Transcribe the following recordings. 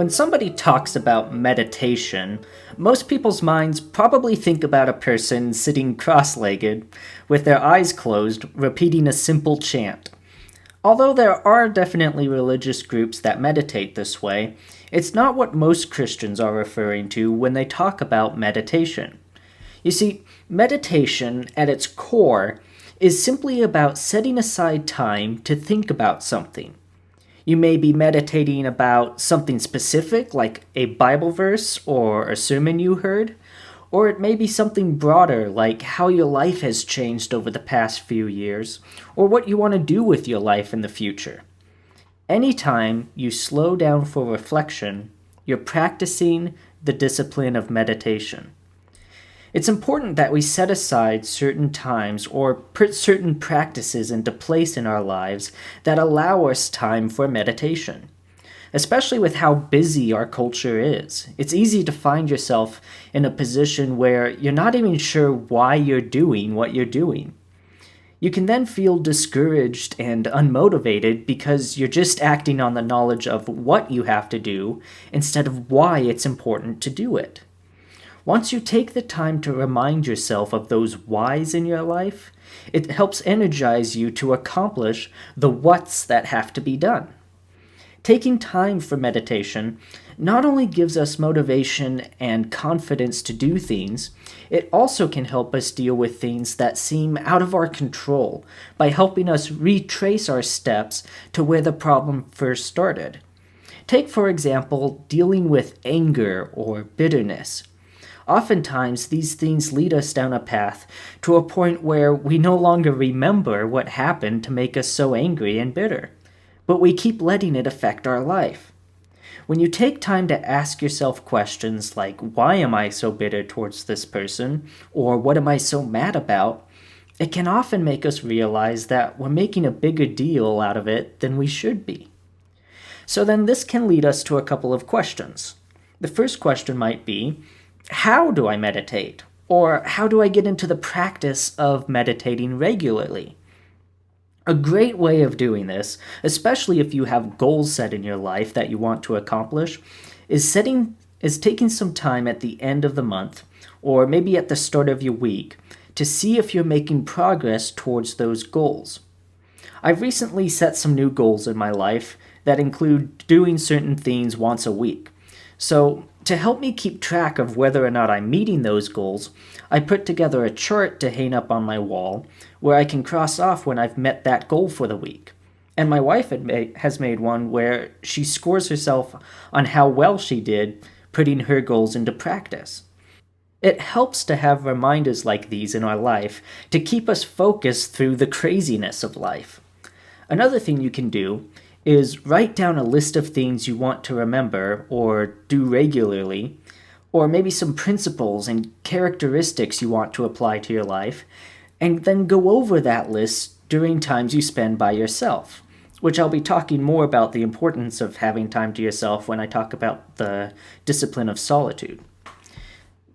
When somebody talks about meditation, most people's minds probably think about a person sitting cross-legged, with their eyes closed, repeating a simple chant. Although there are definitely religious groups that meditate this way, it's not what most Christians are referring to when they talk about meditation. You see, meditation, at its core, is simply about setting aside time to think about something. You may be meditating about something specific, like a Bible verse or a sermon you heard, or it may be something broader, like how your life has changed over the past few years, or what you want to do with your life in the future. Anytime you slow down for reflection, you're practicing the discipline of meditation. It's important that we set aside certain times or put certain practices into place in our lives that allow us time for meditation. Especially with how busy our culture is. It's easy to find yourself in a position where you're not even sure why you're doing what you're doing. You can then feel discouraged and unmotivated because you're just acting on the knowledge of what you have to do instead of why it's important to do it. Once you take the time to remind yourself of those whys in your life, it helps energize you to accomplish the whats that have to be done. Taking time for meditation not only gives us motivation and confidence to do things, it also can help us deal with things that seem out of our control by helping us retrace our steps to where the problem first started. Take, for example, dealing with anger or bitterness. Oftentimes, these things lead us down a path to a point where we no longer remember what happened to make us so angry and bitter, but we keep letting it affect our life. When you take time to ask yourself questions like, why am I so bitter towards this person, or what am I so mad about, it can often make us realize that we're making a bigger deal out of it than we should be. So then this can lead us to a couple of questions. The first question might be, how do I meditate? Or how do I get into the practice of meditating regularly? A great way of doing this, especially if you have goals set in your life that you want to accomplish, is taking some time at the end of the month, or maybe at the start of your week, to see if you're making progress towards those goals. I've recently set some new goals in my life that include doing certain things once a week. So, to help me keep track of whether or not I'm meeting those goals, I put together a chart to hang up on my wall where I can cross off when I've met that goal for the week. And my wife has made one where she scores herself on how well she did putting her goals into practice. It helps to have reminders like these in our life to keep us focused through the craziness of life. Another thing you can do is write down a list of things you want to remember or do regularly, or maybe some principles and characteristics you want to apply to your life, and then go over that list during times you spend by yourself, which I'll be talking more about the importance of having time to yourself when I talk about the discipline of solitude.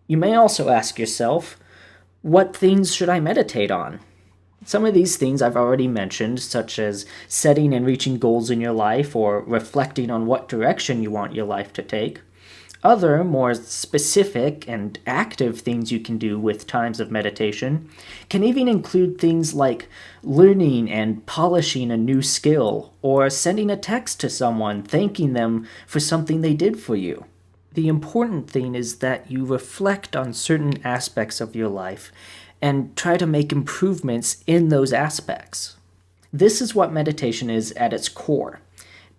You may also ask yourself, what things should I meditate on? Some of these things I've already mentioned, such as setting and reaching goals in your life or reflecting on what direction you want your life to take. Other, more specific and active things you can do with times of meditation can even include things like learning and polishing a new skill or sending a text to someone thanking them for something they did for you. The important thing is that you reflect on certain aspects of your life and try to make improvements in those aspects. This is what meditation is at its core.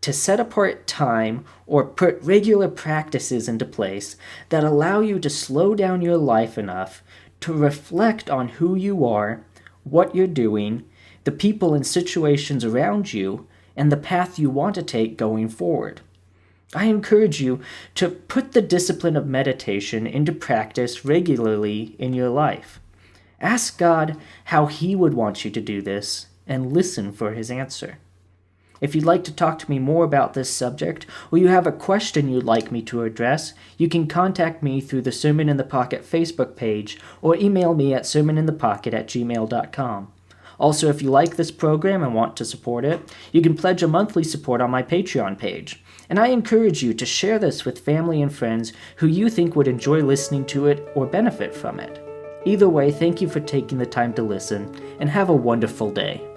To set apart time or put regular practices into place that allow you to slow down your life enough to reflect on who you are, what you're doing, the people and situations around you, and the path you want to take going forward. I encourage you to put the discipline of meditation into practice regularly in your life. Ask God how He would want you to do this, and listen for His answer. If you'd like to talk to me more about this subject, or you have a question you'd like me to address, you can contact me through the Sermon in the Pocket Facebook page, or email me at sermoninthepocket@gmail.com. Also, if you like this program and want to support it, you can pledge a monthly support on my Patreon page. And I encourage you to share this with family and friends who you think would enjoy listening to it or benefit from it. Either way, thank you for taking the time to listen, and have a wonderful day.